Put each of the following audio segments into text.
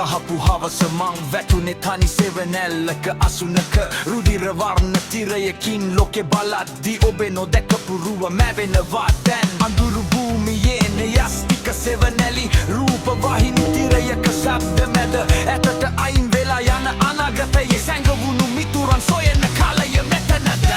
ගහපු හවස මං වැටුනේ තනි සෙවනැල්ලක අසුනක රුධිර වර්ණ තිරයකින් ලෝකෙ බලද්දි ඔබේ නොදැකපු රුව මැවෙනවා දැන් අඳුරු භූමියේ න්‍යෂ්ටික සෙවනැලි රූප වහිනි තිරයක ශබ්ද මැද ඇතට අයින් වෙලා යන අනාගතයේ සැඟවුණු මිතුරන් සොයන කාලය මෙතනද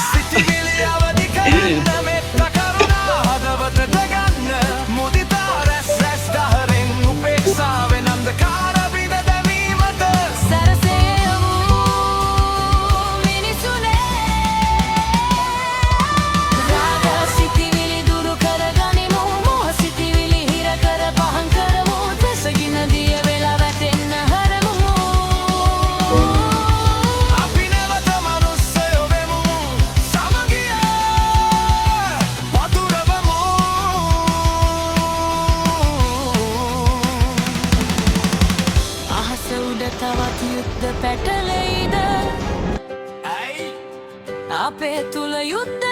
සිතිවිලි අවදි කරන්න මෙත්ත කරුණා හදවතට ගන්න මුදිතා රැස් රැස් දහරෙන් උපේක්ෂාවෙන් අන්ධකාර බිඳ දැමීමට සරසේමු මිනිසුනේ රාග සිතිවිලි දුරු කරගනිමු මෝහ සිතිවිලි හිර කර පහන් කරමු දෙසගින දිය වෙලා වැටෙන්න හරමු අපි නැවත මනුස්සයෝ වෙමු සමගිය වතුරවමු අහස උඩ තවත් යුද්ධ පැටලෙයිද ඇයි අපේ තුල යුද්ධ